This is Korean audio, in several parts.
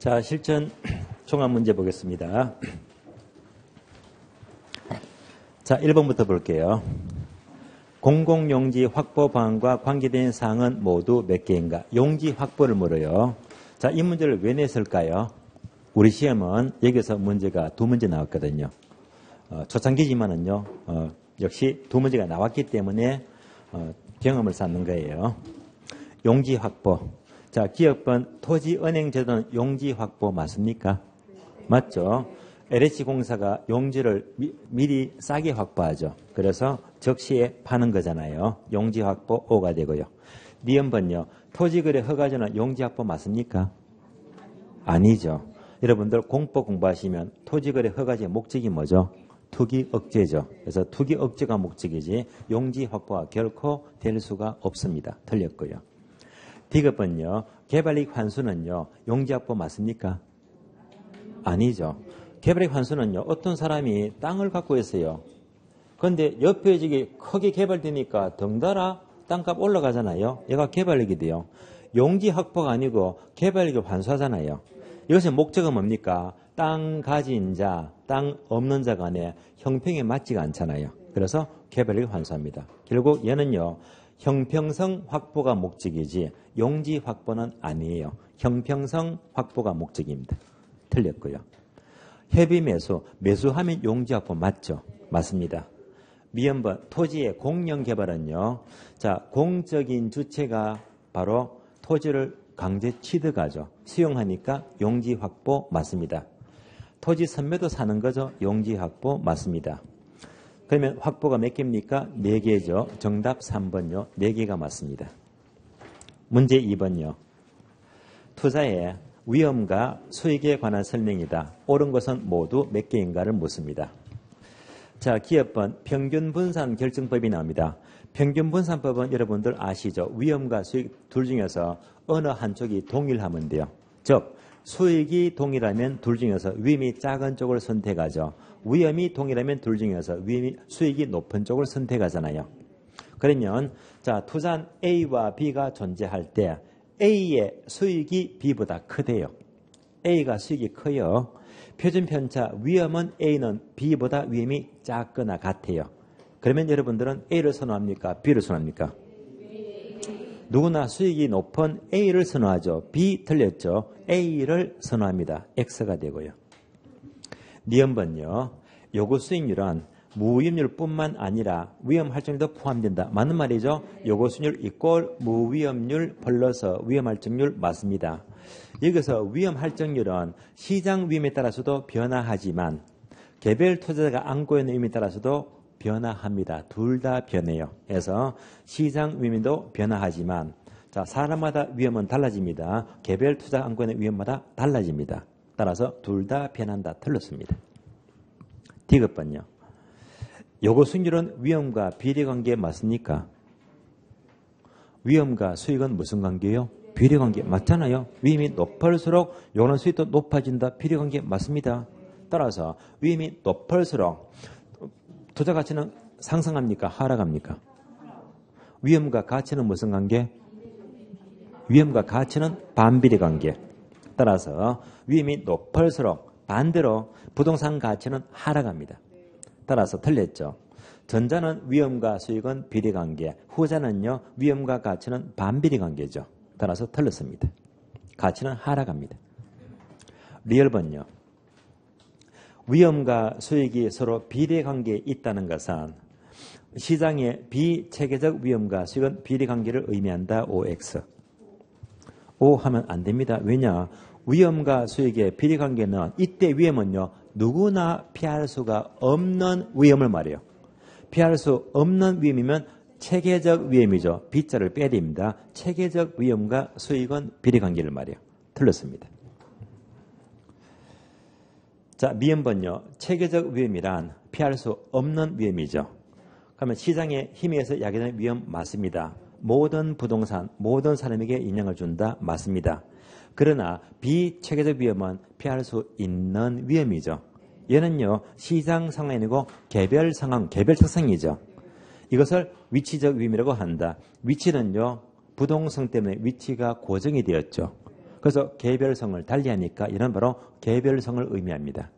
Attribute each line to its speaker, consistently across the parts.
Speaker 1: 자, 실전 종합 문제 보겠습니다. 자, 1번부터 볼게요. 공공용지 확보 방안과 관계된 사항은 모두 몇 개인가? 용지 확보를 물어요. 자, 이 문제를 왜 냈을까요? 우리 시험은 여기서 문제가 두 문제 나왔거든요. 초창기지만은요, 역시 두 문제가 나왔기 때문에 경험을 쌓는 거예요. 용지 확보. 자, 기업번 토지은행제도는 용지 확보 맞습니까? 맞죠? LH공사가 용지를 미리 싸게 확보하죠. 그래서 적시에 파는 거잖아요. 용지 확보 O가 되고요. 니은번요. 토지거래 허가제는 용지 확보 맞습니까? 아니죠. 여러분들 공법 공부하시면 토지거래 허가제 목적이 뭐죠? 투기 억제죠. 그래서 투기 억제가 목적이지 용지 확보가 결코 될 수가 없습니다. 틀렸고요. 디귿번요. 개발이익 환수는요. 용지 확보 맞습니까? 아니죠. 개발이익 환수는요. 어떤 사람이 땅을 갖고 있어요. 그런데 옆에 저기 크게 개발되니까 덩달아 땅값 올라가잖아요. 얘가 개발이익이 돼요. 용지 확보가 아니고 개발이익을 환수하잖아요. 이것의 목적은 뭡니까? 땅 가진 자, 땅 없는 자 간에 형평에 맞지가 않잖아요. 그래서 개발이익을 환수합니다. 결국 얘는요. 형평성 확보가 목적이지 용지 확보는 아니에요. 형평성 확보가 목적입니다. 틀렸고요. 협의 매수, 매수하면 용지 확보 맞죠? 맞습니다. 미연번 토지의 공영 개발은요. 자, 공적인 주체가 바로 토지를 강제 취득하죠. 수용하니까 용지 확보 맞습니다. 토지 선매도 사는 거죠. 용지 확보 맞습니다. 그러면 확보가 몇 개입니까? 4개죠. 정답 3번요. 4개가 맞습니다. 문제 2번요. 투자의 위험과 수익에 관한 설명이다. 옳은 것은 모두 몇 개인가를 묻습니다. 자, 기업번 평균분산 결정법이 나옵니다. 평균분산법은 여러분들 아시죠? 위험과 수익 둘 중에서 어느 한쪽이 동일하면 돼요. 즉 수익이 동일하면 둘 중에서 위험이 작은 쪽을 선택하죠. 위험이 동일하면 둘 중에서 수익이 높은 쪽을 선택하잖아요. 그러면 자, 투자한 A와 B가 존재할 때 A의 수익이 B보다 크대요. A가 수익이 커요. 표준편차 위험은 A는 B보다 위험이 작거나 같아요. 그러면 여러분들은 A를 선호합니까? B를 선호합니까? 누구나 수익이 높은 A를 선호하죠. B 틀렸죠. A를 선호합니다. X가 되고요. 니은번요. 요구 수익률은 무위험률뿐만 아니라 위험 할증률도 포함된다. 맞는 말이죠. 요구 수익률 이꼴 무위험률 플러스 위험 할증률 맞습니다. 여기서 위험 할증률은 시장 위험에 따라서도 변화하지만 개별 투자자가 안고 있는 위험에 따라서도 변화합니다. 둘 다 변해요. 그래서 시장 위험도 변화하지만 자, 사람마다 위험은 달라집니다. 개별 투자가 안고 있는 위험마다 달라집니다. 따라서 둘 다 변한다. 틀렸습니다. 디귿번요. 요구 수익률은 위험과 비례관계 맞습니까? 위험과 수익은 무슨 관계예요? 비례관계 맞잖아요. 위험이 높을수록 요구는 수익도 높아진다. 비례관계 맞습니다. 따라서 위험이 높을수록 투자 가치는 상승합니까? 하락합니까? 위험과 가치는 무슨 관계? 위험과 가치는 반비례 관계. 따라서 위험이 높을수록 반대로 부동산 가치는 하락합니다. 따라서 틀렸죠. 전자는 위험과 수익은 비례관계, 후자는요 위험과 가치는 반비례관계죠. 따라서 틀렸습니다. 가치는 하락합니다. 리얼번요. 위험과 수익이 서로 비례관계에 있다는 것은 시장의 비체계적 위험과 수익은 비례관계를 의미한다. OX. O 하면 안 됩니다. 왜냐? 위험과 수익의 비례관계는 이때 위험은요. 누구나 피할 수가 없는 위험을 말해요. 피할 수 없는 위험이면 체계적 위험이죠. B자를 빼야 됩니다. 체계적 위험과 수익은 비례관계를 말해요. 틀렸습니다. 자, 미음번요. 체계적 위험이란 피할 수 없는 위험이죠. 그러면 시장에 힘에 의해서 야기되는 위험 맞습니다. 모든 부동산, 모든 사람에게 영향을 준다. 맞습니다. 그러나 비체계적 위험은 피할 수 있는 위험이죠. 얘는요. 시장 상황이 아니고 개별 상황, 개별 특성이죠. 이것을 위치적 위험이라고 한다. 위치는요. 부동성 때문에 위치가 고정이 되었죠. 그래서 개별성을 달리하니까 이런 바로 개별성을 의미합니다.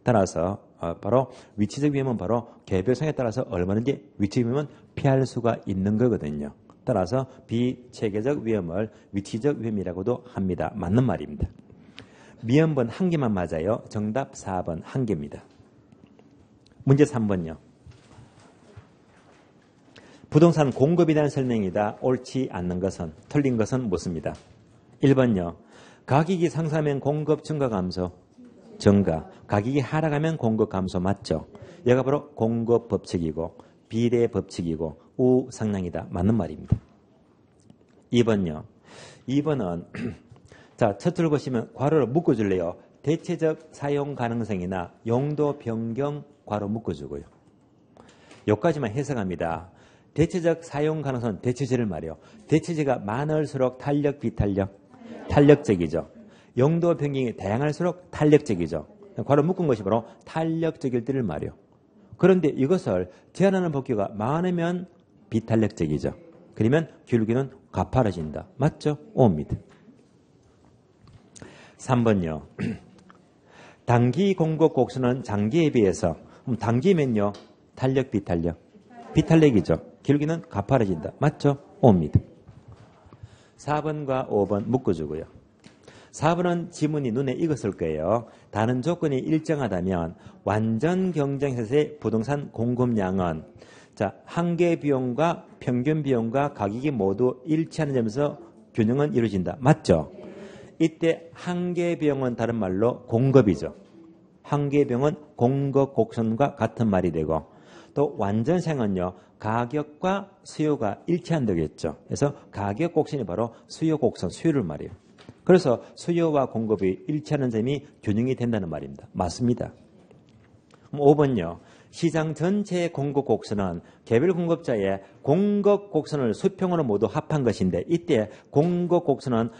Speaker 1: 따라서 바로 위치적 위험은 바로 개별성에 따라서 얼마든지 위치적 위험은 피할 수가 있는 거거든요. 따라서 비체계적 위험을 위치적 위험이라고도 합니다. 맞는 말입니다. 미연번 한 개만 맞아요. 정답 4번 한 개입니다. 문제 3번요. 부동산 공급에 대한 설명이다. 옳지 않는 것은, 틀린 것은 묻습니다. 1번요. 가격이 상승하면 공급 증가 감소, 증가. 가격이 하락하면 공급 감소 맞죠? 얘가 바로 공급 법칙이고 비례 법칙이고 우상향이다. 맞는 말입니다. 2번요. 2번은 자, 첫 줄 보시면 괄호를 묶어줄래요. 대체적 사용 가능성이나 용도 변경 괄호 묶어주고요. 여기까지만 해석합니다. 대체적 사용 가능성은 대체제를 말이요. 대체제가 많을수록 탄력, 비탄력, 탄력적이죠. 용도 변경이 다양할수록 탄력적이죠. 괄호 묶은 것이 바로 탄력적일 때를 말이요. 그런데 이것을 제한하는 법규가 많으면 비탄력적이죠. 그러면 기울기는 가파라진다. 맞죠? 옵니다. 3번요. 단기 공급 곡선은 장기에 비해서 단기면요. 탄력, 비탄력. 비탄력이죠. 기울기는 가파라진다. 맞죠? 옵니다. 4번과 5번 묶어주고요. 4번은 지문이 눈에 익었을 거예요. 다른 조건이 일정하다면 완전 경쟁에서의 부동산 공급량은 자, 한계 비용과 평균 비용과 가격이 모두 일치하는 점에서 균형은 이루어진다. 맞죠? 이때 한계 비용은 다른 말로 공급이죠. 한계 비용은 공급 곡선과 같은 말이 되고 또 완전상은요. 가격과 수요가 일치한다겠죠. 그래서 가격 곡선이 바로 수요 곡선, 수요를 말이에요. 그래서 수요와 공급이 일치하는 점이 균형이 된다는 말입니다. 맞습니다. 5번요. 시장 전체의 공급 곡선은 개별 공급자의 공급 곡선을 수평으로 모두 합한 것인데 이때 공급 곡선은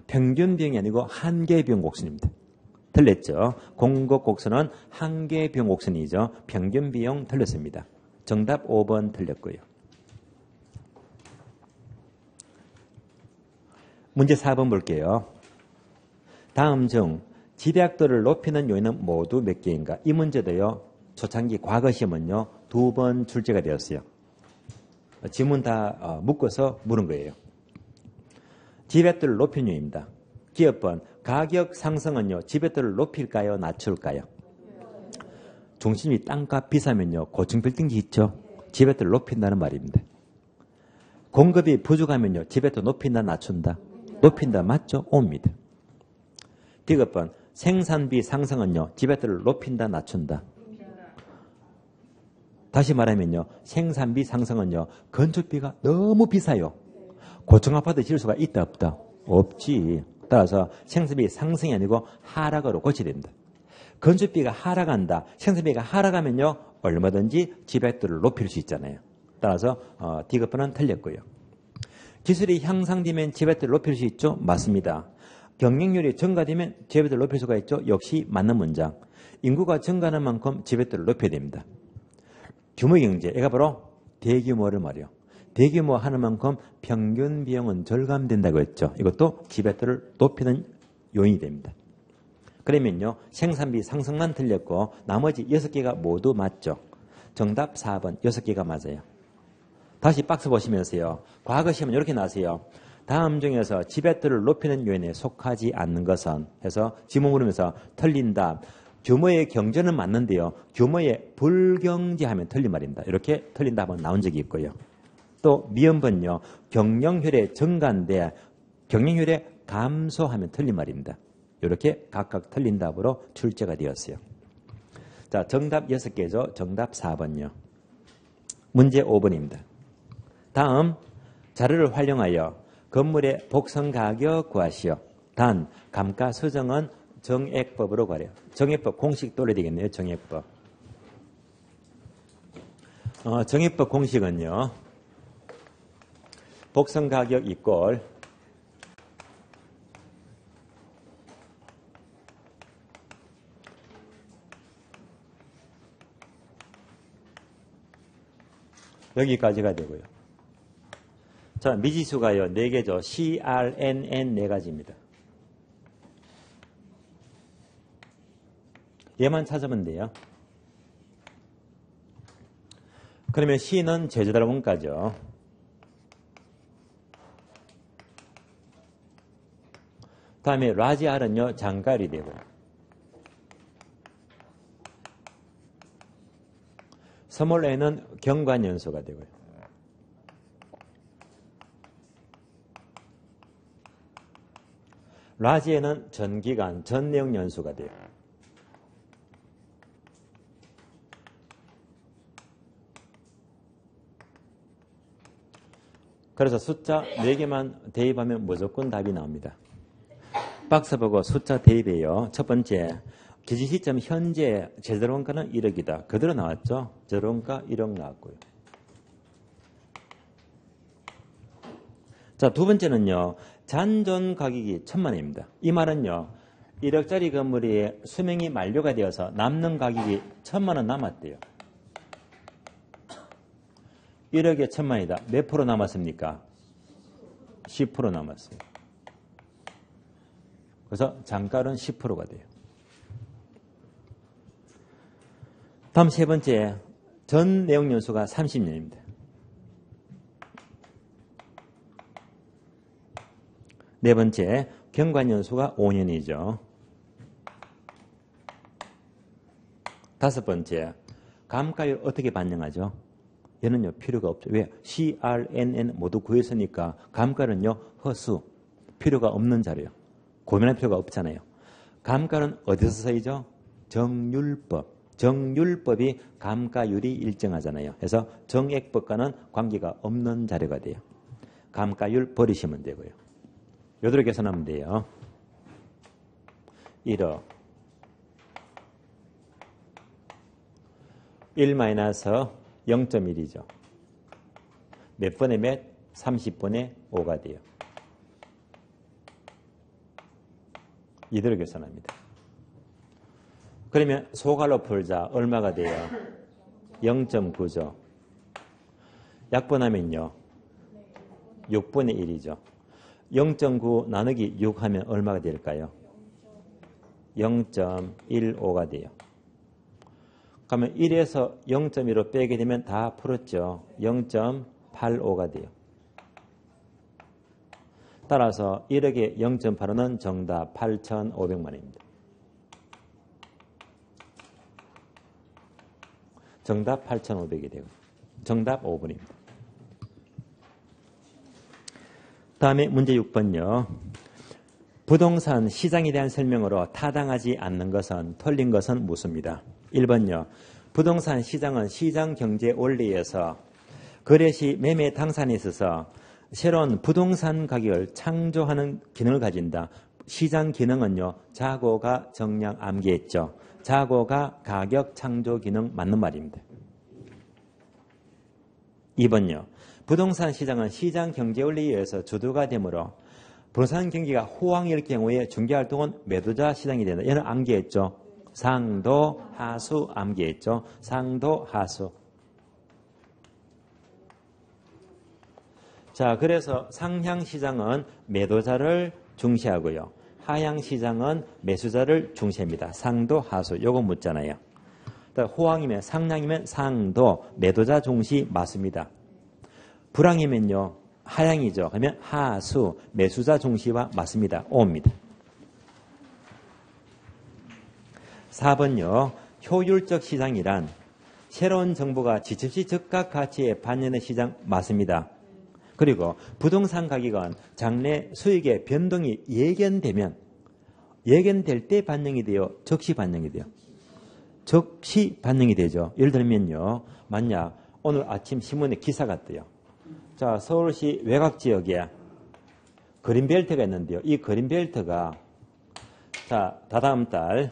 Speaker 1: 평균 비용이 아니고 한계 비용 곡선입니다. 틀렸죠? 공급 곡선은 한계 비용 곡선이죠. 평균 비용 틀렸습니다. 정답 5번 틀렸고요. 문제 4번 볼게요. 다음 중 집약도를 높이는 요인은 모두 몇 개인가? 이 문제도요. 초창기 과거 시험은요. 2번 출제가 되었어요. 지문 다 묶어서 물은 거예요. 집약도를 높이는 요인입니다. 기업번 가격 상승은요. 집약도를 높일까요? 낮출까요? 중심이 땅값 비싸면요. 고층 빌딩 짓죠. 집약도를 높인다는 말입니다. 공급이 부족하면요. 집약도 높인다 낮춘다? 높인다 맞죠? 옵니다. 디귿번 생산비 상승은요. 집약도를 높인다 낮춘다? 다시 말하면요. 생산비 상승은요. 건축비가 너무 비싸요. 고층 아파트 지을 수가 있다 없다? 없지. 따라서 생산비 상승이 아니고 하락으로 고쳐야 됩니다. 건축비가 하락한다. 생산비가 하락하면요. 얼마든지 집약도를 높일 수 있잖아요. 따라서 디귿번은 틀렸고요. 기술이 향상되면 집약도를 높일 수 있죠? 맞습니다. 경쟁률이 증가되면 집약도를 높일 수가 있죠? 역시 맞는 문장. 인구가 증가하는 만큼 집약도를 높여야 됩니다. 규모경제, 얘가 바로 대규모를 말이요. 대규모 하는 만큼 평균 비용은 절감된다고 했죠. 이것도 집약도를 높이는 요인이 됩니다. 그러면요. 생산비 상승만 틀렸고 나머지 6개가 모두 맞죠. 정답 4번 6개가 맞아요. 다시 박스 보시면서요. 과거 시험은 이렇게 나왔어요. 다음 중에서 집약도를 높이는 요인에 속하지 않는 것은 해서 지문 물으면서 틀린다. 규모의 경제는 맞는데요. 규모의 불경제하면 틀린 말입니다. 이렇게 틀린 답은 나온 적이 있고요. 또 미연번요. 경영효율의 증가인데 경영효율의 감소하면 틀린 말입니다. 이렇게 각각 틀린 답으로 출제가 되었어요. 자, 정답 6개죠. 정답 4번요. 문제 5번입니다. 다음 자료를 활용하여 건물의 복선 가격 구하시오. 단 감가수정은 정액법으로 가려. 정액법 공식 떠올려야 되겠네요. 정액법. 정액법 공식은요. 복선 가격 이꼴 여기까지가 되고요. 자, 미지수가요. 4개죠. CRNN 4가지입니다. 얘만 찾으면 돼요. 그러면 C는 제주달 원가죠. 다음에 라지 R은요, 장가율이 되고요. 스몰 n은 경관연수가 되고요. 라지 n은 전기간, 전내용 연수가 돼요. 그래서 숫자 4개만 대입하면 무조건 답이 나옵니다. 박스 보고 숫자 대입해요. 첫 번째, 기준 시점 현재 제대로 원가는 1억이다. 그대로 나왔죠? 제대로 원가 1억 나왔고요. 자, 두 번째는요. 잔존 가격이 1,000만 원입니다. 이 말은요. 1억짜리 건물이 수명이 만료가 되어서 남는 가격이 1,000만 원 남았대요. 1억에 1,000만이다. 몇 프로 남았습니까? 10% 남았어요. 그래서 장가는 10%가 돼요. 다음 세 번째, 전 내용 연수가 30년입니다. 네 번째, 경관 연수가 5년이죠. 다섯 번째, 감가율 어떻게 반영하죠? 얘는요, 필요가 없죠. 왜? CRNN 모두 구했으니까 감가는요, 허수. 필요가 없는 자료예요. 고민할 필요가 없잖아요. 감가는 어디서 쓰이죠? 정률법. 정률법이 감가율이 일정하잖아요. 그래서 정액법과는 관계가 없는 자료가 돼요. 감가율 버리시면 되고요. 요대로 계산하면 돼요. 1억 1-0.1이죠. 몇 번에 몇? 30번에 5가 돼요. 이대로 계산합니다. 그러면 소갈로 풀자. 얼마가 돼요? 0.9죠. 약분하면요. 6분의 1이죠. 0.9 나누기 6 하면 얼마가 될까요? 0.15가 돼요. 그러면 1에서 0.15 빼게 되면 다 풀었죠. 0.85가 돼요. 따라서 1억에 0.85는 정답 8,500만 원입니다. 정답 8,500이 되고 정답 5번입니다. 다음에 문제 6번요. 부동산 시장에 대한 설명으로 타당하지 않는 것은 틀린 것은 무엇입니다. 1번요. 부동산 시장은 시장 경제 원리에서 거래 시 매매 당산에 있어서 새로운 부동산 가격을 창조하는 기능을 가진다. 시장 기능은요. 자고가 정량 암기했죠. 자고가 가격 창조 기능 맞는 말입니다. 2번요. 부동산 시장은 시장 경제 원리에 의해서 주도가 되므로 부동산 경기가 호황일 경우에 중개활동은 매도자 시장이 된다. 얘는 암기했죠. 상도, 하수 암기했죠. 상도, 하수. 자, 그래서 상향 시장은 매도자를 중시하고요. 하향 시장은 매수자를 중시합니다. 상도, 하수. 요거 묻잖아요. 호황이면 상향이면 상도, 매도자 중시 맞습니다. 불황이면요. 하향이죠. 그러면 하수, 매수자 중시와 맞습니다. O입니다. 4번요. 효율적 시장이란 새로운 정보가 지급시 즉각 가치에 반영된 시장 맞습니다. 그리고 부동산 가격은 장래 수익의 변동이 예견될 때 반영이 돼요. 즉시 반영이 돼요. 즉시 반영이 되죠. 예를 들면요. 만약 오늘 아침 신문에 기사가 떠요. 자, 서울시 외곽지역에 그린벨트가 있는데요. 이 그린벨트가 자, 다다음 달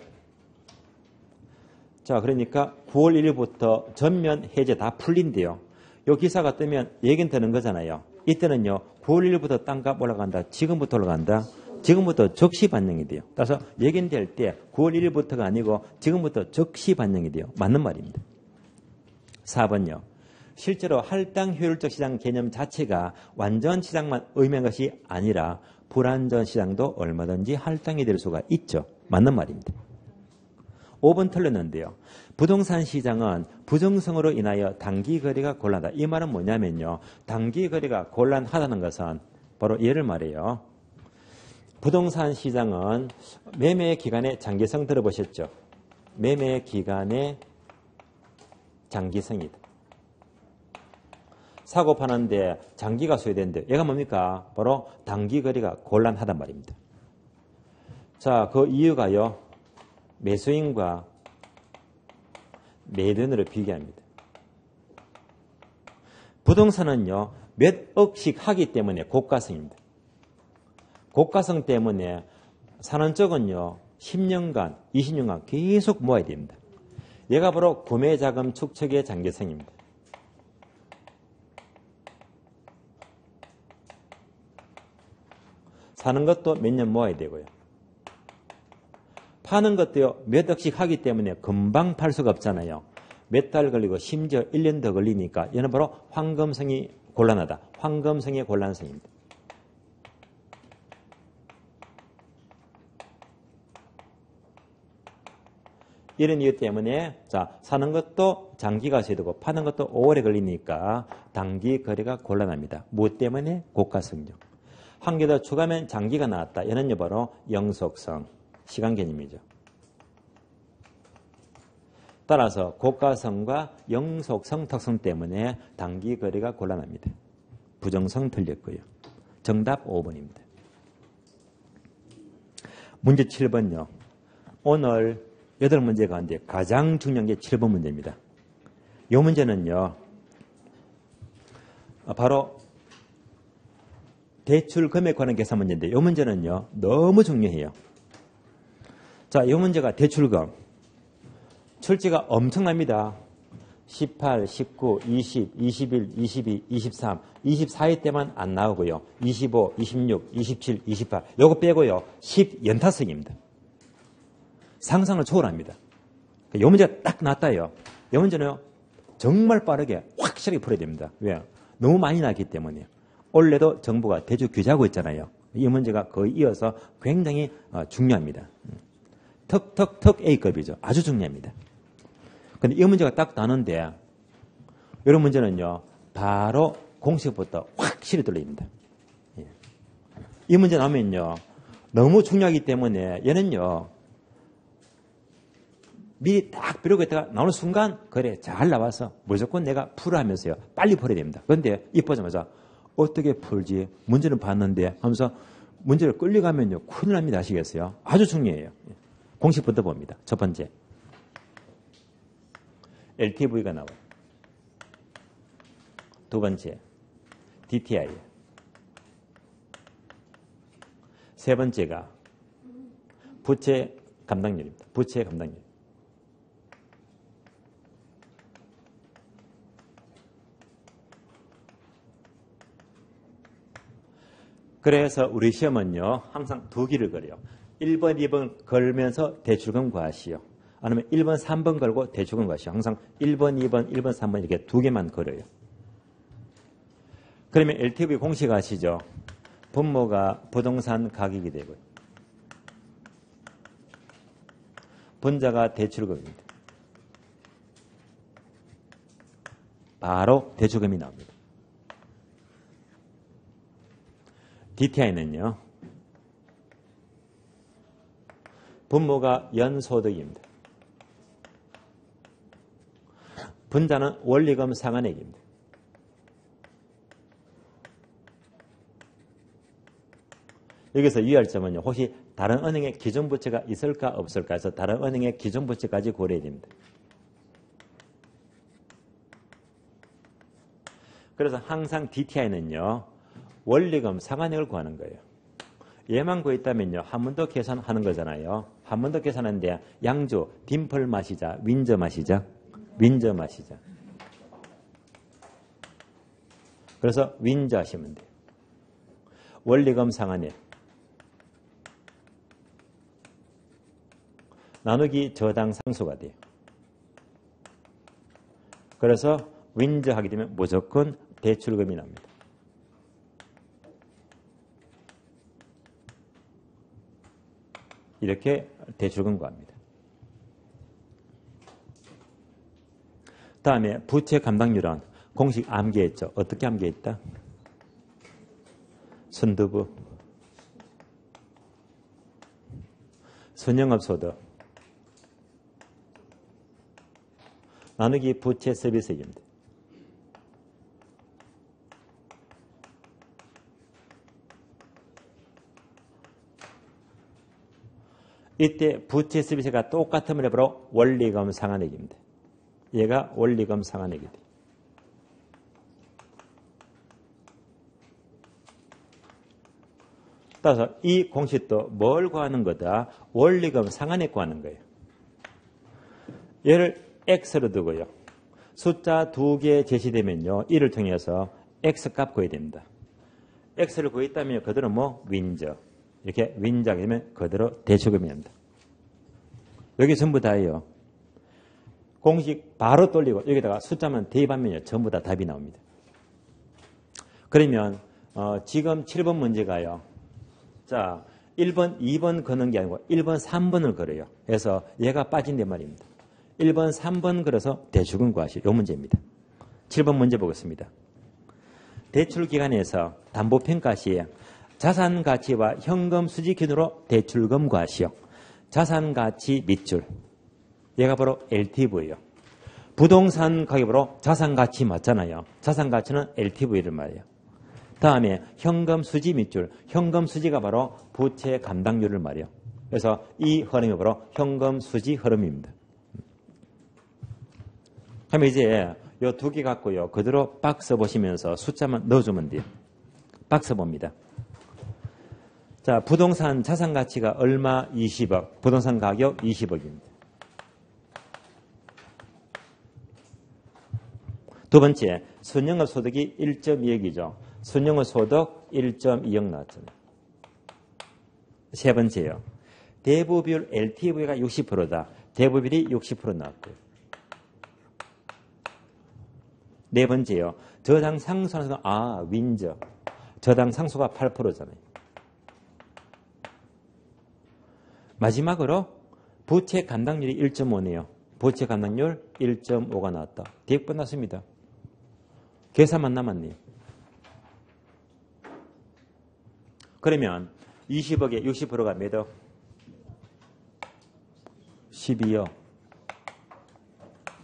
Speaker 1: 자, 그러니까 9월 1일부터 전면 해제 다 풀린대요. 이 기사가 뜨면 예견되는 거잖아요. 이때는요. 9월 1일부터 땅값 올라간다. 지금부터 올라간다. 지금부터 즉시 반영이 돼요. 따라서 예견될 때 9월 1일부터가 아니고 지금부터 즉시 반영이 돼요. 맞는 말입니다. 4번요. 실제로 할당 효율적 시장 개념 자체가 완전 시장만 의미한 것이 아니라 불완전 시장도 얼마든지 할당이 될 수가 있죠. 맞는 말입니다. 5번 틀렸는데요. 부동산 시장은 부정성으로 인하여 단기 거래가 곤란하다. 이 말은 뭐냐면요. 단기 거래가 곤란하다는 것은 바로 얘를 말해요. 부동산 시장은 매매 기간의 장기성 들어보셨죠? 매매 기간의 장기성이다. 사고 파는데 장기가 소요되는데 얘가 뭡니까? 바로 단기 거래가 곤란하단 말입니다. 자, 그 이유가요. 매수인과 매도인으로 비교합니다. 부동산은요. 몇 억씩 하기 때문에 고가성입니다. 고가성 때문에 사는 쪽은요. 10년간, 20년간 계속 모아야 됩니다. 얘가 바로 구매자금 축적의 장기성입니다. 사는 것도 몇 년 모아야 되고요. 파는 것도요. 몇 억씩 하기 때문에 금방 팔 수가 없잖아요. 몇 달 걸리고 심지어 1년 더 걸리니까 얘는 바로 황금성이 곤란하다. 황금성의 곤란성입니다. 이런 이유 때문에 자 사는 것도 장기가 소요되고 파는 것도 오래 걸리니까 단기 거래가 곤란합니다. 무엇 때문에? 고가성요. 한 개 더 추가하면 장기가 나왔다. 얘는요 바로 영속성, 시간 개념이죠. 따라서 고가성과 영속성 특성 때문에 단기 거래가 곤란합니다. 부정성 틀렸고요. 정답 5번입니다. 문제 7번요. 오늘 8문제 가운데 가장 중요한 게 7번 문제입니다. 이 문제는요. 바로 대출 금액 관한 계산 문제인데 이 문제는요. 너무 중요해요. 자, 이 문제가 대출금. 출제가 엄청납니다. 18, 19, 20, 21, 22, 23, 24회 때만 안 나오고요. 25, 26, 27, 28 요거 빼고요. 10 연타석입니다. 상상을 초월합니다. 이 문제가 딱 나왔다요. 이 문제는 정말 빠르게 확실하게 풀어야 됩니다. 왜요? 너무 많이 나왔기 때문에. 올해도 정부가 대출 규제하고 있잖아요. 이 문제가 거의 이어서 굉장히 중요합니다. 턱 A급이죠. 아주 중요합니다. 근데 이 문제가 딱 나는데 이런 문제는요. 바로 공식부터 확실히 들립니다. 이 문제 나오면요. 너무 중요하기 때문에 얘는요. 미리 딱 벼르고 있다가 나오는 순간 그래 잘 나와서 무조건 내가 풀어 하면서요. 빨리 풀어야 됩니다. 그런데 입보자마자 어떻게 풀지? 문제는 봤는데 하면서 문제를 끌려가면요. 큰일 납니다. 아시겠어요? 아주 중요해요. 공식부터 봅니다. 첫 번째. LTV가 나와요. 두 번째. DTI. 세 번째가 부채 감당률입니다. 부채 감당률. 그래서 우리 시험은요. 항상 두 길을 걸어요. 1번, 2번 걸면서 대출금 구하시오. 아니면 1번, 3번 걸고 대출금 구하시오. 항상 1번, 2번, 1번, 3번 이렇게 두 개만 걸어요. 그러면 LTV 공식 아시죠? 분모가 부동산 가격이 되고요. 분자가 대출금입니다. 바로 대출금이 나옵니다. DTI는요. 분모가 연소득입니다. 분자는 원리금 상환액입니다. 여기서 유의할 점은요. 혹시 다른 은행에 기존부채가 있을까 없을까 해서 다른 은행의 기존부채까지 고려해야 됩니다. 그래서 항상 DTI는요. 원리금 상환액을 구하는 거예요. 얘만 구했다면요. 한 번 더 계산하는 거잖아요. 한 번 더 계산하는데 양주, 딤플 마시자, 윈저 마시자. 윈저 마시자. 그래서 윈저 하시면 돼요. 원리금 상환액. 나누기 저당 상수가 돼요. 그래서 윈저 하게 되면 무조건 대출금이 납니다. 이렇게 대출금 구합니다. 다음에 부채 감당률은 공식 암기했죠. 어떻게 암기했다? 순두부, 선영업소득, 나누기 부채 서비스입니다. 이때 부채 서비스가 똑같으면 바로 원리금 상환액입니다. 얘가 원리금 상환액이 돼. 따라서 이 공식도 뭘 구하는 거다? 원리금 상환액 구하는 거예요. 얘를 X로 두고요. 숫자 2개 제시되면요. 이를 통해서 X 값 구해야 됩니다. X를 구했다면 그대로 뭐 윈저. 이렇게 윈저가 되면 그대로 대출금입니다. 여기 전부 다예요. 공식 바로 돌리고 여기다가 숫자만 대입하면 전부 다 답이 나옵니다. 그러면 지금 7번 문제가요. 자, 1번, 2번 거는 게 아니고 1번, 3번을 걸어요. 그래서 얘가 빠진데 말입니다. 1번, 3번 걸어서 대출금 구하시오. 이 문제입니다. 7번 문제 보겠습니다. 대출기관에서 담보평가 시에 자산가치와 현금 수지 기준으로 대출금 구하시오. 자산가치 밑줄. 얘가 바로 LTV예요. 부동산 가격으로 자산가치 맞잖아요. 자산가치는 LTV를 말해요. 다음에 현금 수지 밑줄. 현금 수지가 바로 부채 감당률을 말해요. 그래서 이 흐름이 바로 현금 수지 흐름입니다. 그러면 이제 이 두 개 갖고요. 그대로 박스 보시면서 숫자만 넣어주면 돼요. 박스 봅니다. 자, 부동산 자산 가치가 얼마? 20억. 부동산 가격 20억입니다. 두 번째, 순영업 소득이 1.2억이죠. 순영업 소득 1.2억 나왔잖아요. 세 번째요. 대부비율 LTV가 60%다. 대부비율이 60% 나왔고요. 네 번째요. 저당 상수는 윈저. 저당 상수가 8%잖아요. 마지막으로 부채 감당률이 1.5네요. 부채 감당률 1.5가 나왔다. 대입 끝났습니다. 계산만 남았네요. 그러면 20억에 60%가 몇 억? 12억.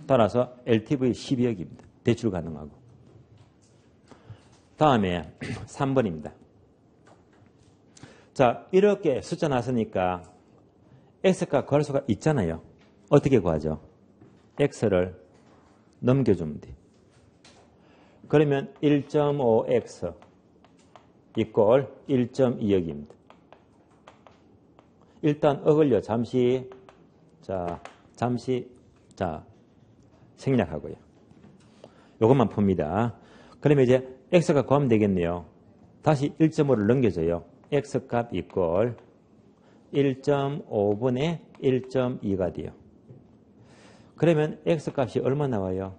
Speaker 1: 따라서 LTV 12억입니다. 대출 가능하고. 다음에 3번입니다. 자, 이렇게 숫자 나왔으니까 X가 구할 수가 있잖아요. 어떻게 구하죠? X를 넘겨주면 돼. 그러면 1.5X 이꼴 1.2억입니다. 일단 억을요. 잠시 생략하고요. 이것만 풉니다. 그러면 이제 X가 구하면 되겠네요. 다시 1.5를 넘겨줘요. X값 이꼴 1.5분의 1.2가 돼요. 그러면 X값이 얼마 나와요?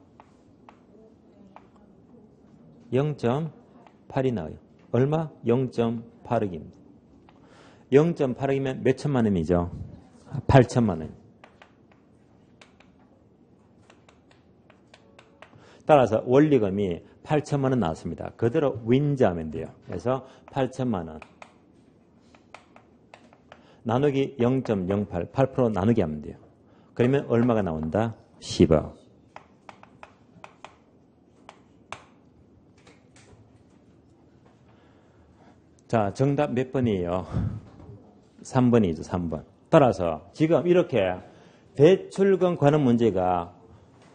Speaker 1: 0.8이 나와요. 얼마? 0.8억입니다. 0.8억이면 몇 천만 원이죠? 8천만 원. 따라서 원리금이 8천만 원 나왔습니다. 그대로 윈저하면 돼요. 그래서 8천만 원. 나누기 0.08, 8% 나누기 하면 돼요. 그러면 얼마가 나온다? 10억. 자, 정답 몇 번이에요? 3번이죠, 3번. 따라서 지금 이렇게 대출금 관한 문제가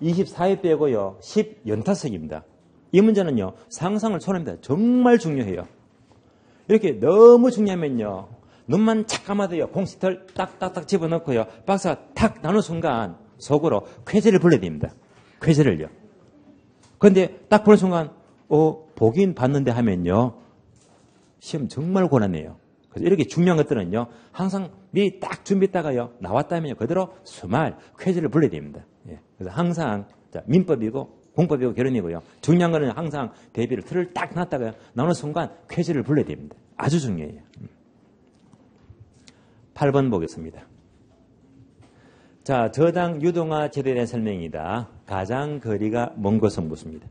Speaker 1: 24회 빼고요, 10 연타석입니다. 이 문제는요, 상상을 초월합니다. 정말 중요해요. 이렇게 너무 중요하면요, 눈만 착 감아도요, 공식들 딱딱딱 집어넣고요, 박스가 탁 나눈 순간 속으로 쾌재를 불러야 됩니다. 쾌재를요. 그런데 딱 보는 순간, 보긴 봤는데 하면요, 시험 정말 고난해요. 그래서 이렇게 중요한 것들은요, 항상 미리 딱 준비했다가요, 나왔다면요, 그대로 수말, 쾌재를 불러야 됩니다. 예. 그래서 항상, 민법이고, 공법이고, 결론이고요. 중요한 거는 항상 대비를 틀을 딱 놨다가요, 나오는 순간 쾌재를 불러야 됩니다. 아주 중요해요. 8번 보겠습니다. 자, 저당 유동화 제도에 대한 설명이다. 가장 거리가 먼 것은 무엇입니다.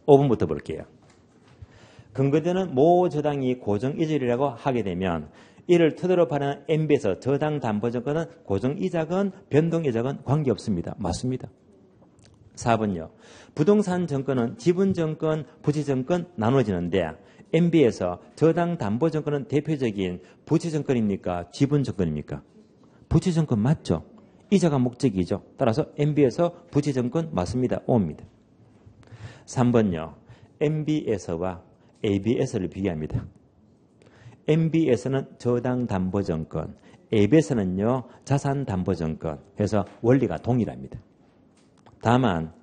Speaker 1: 5번부터 볼게요. 근거되는 모 저당이 고정이자율이라고 하게 되면 이를 토대로 발행한 MB에서 저당 담보증권은 고정이자건 변동이자건 관계없습니다. 맞습니다. 4번요. 부동산 정권은 지분정권, 부채정권 나눠지는데 MB에서 저당 담보정권은 대표적인 부채정권입니까? 지분정권입니까? 부채정권 맞죠? 이자가 목적이죠. 따라서 MB에서 부채정권 맞습니다. O입니다. 3번요. MB에서와 ABS를 비교합니다. MB에서는 저당담보증권, ABS는요 자산담보증권. 그래서 원리가 동일합니다. 다만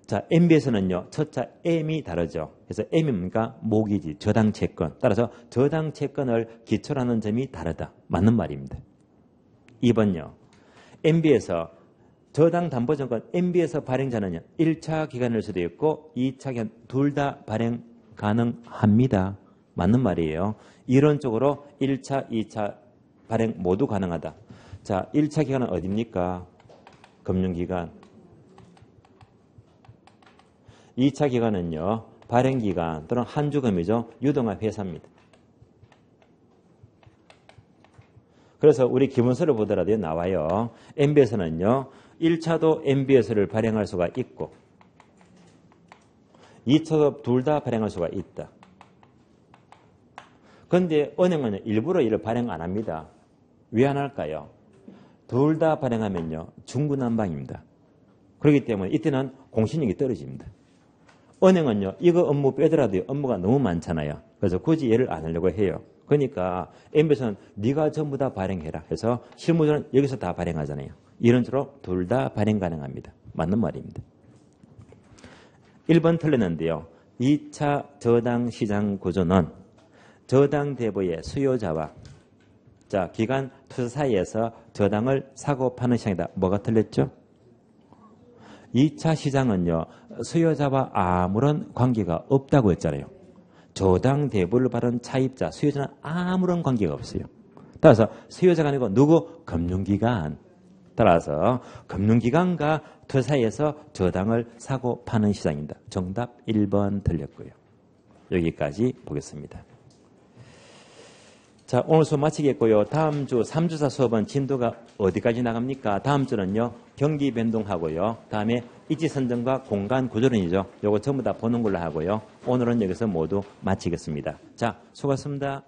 Speaker 1: 자 MB에서는요 첫자 M이 다르죠. 그래서 M이 뭡니까? 모기지, 저당채권. 따라서 저당채권을 기초로 하는 점이 다르다. 맞는 말입니다. 2번요. MB에서 저당담보증권 MB에서 발행자는요 1차 기간일 수도 있고 2차 기간 둘 다 발행 가능합니다. 맞는 말이에요. 이론적으로 1차, 2차 발행 모두 가능하다. 자, 1차 기간은 어디입니까? 금융기관. 2차 기간은요. 발행기관 또는 한주금이죠. 유동화 회사입니다. 그래서 우리 기본서를 보더라도 나와요. MB에서는요. 1차도 MB에서를 발행할 수가 있고 2차도 둘 다 발행할 수가 있다. 그런데 은행은 일부러 이를 발행 안 합니다. 왜 안 할까요? 둘 다 발행하면요. 중구난방입니다. 그렇기 때문에 이때는 공신력이 떨어집니다. 은행은요. 이거 업무 빼더라도 업무가 너무 많잖아요. 그래서 굳이 얘를 안 하려고 해요. 그러니까 MB에서는 네가 전부 다 발행해라 해서 실무자는 여기서 다 발행하잖아요. 이런 식으로 둘 다 발행 가능합니다. 맞는 말입니다. 1번 틀렸는데요. 2차 저당 시장 구조는 저당 대부의 수요자와 자 기관 투자 사이에서 저당을 사고 파는 시장이다. 뭐가 틀렸죠? 2차 시장은요. 수요자와 아무런 관계가 없다고 했잖아요. 저당 대부를 받은 차입자, 수요자는 아무런 관계가 없어요. 따라서 수요자가 아니고 누구? 금융기관. 따라서 금융기관과 투자 사이에서 저당을 사고 파는 시장입니다. 정답 1번 틀렸고요. 여기까지 보겠습니다. 자, 오늘 수업 마치겠고요. 다음 주 3주사 수업은 진도가 어디까지 나갑니까? 다음 주는요. 경기 변동하고요. 다음에 이지 선정과 공간 구조론이죠. 요거 전부 다 보는 걸로 하고요. 오늘은 여기서 모두 마치겠습니다. 자, 수고하셨습니다.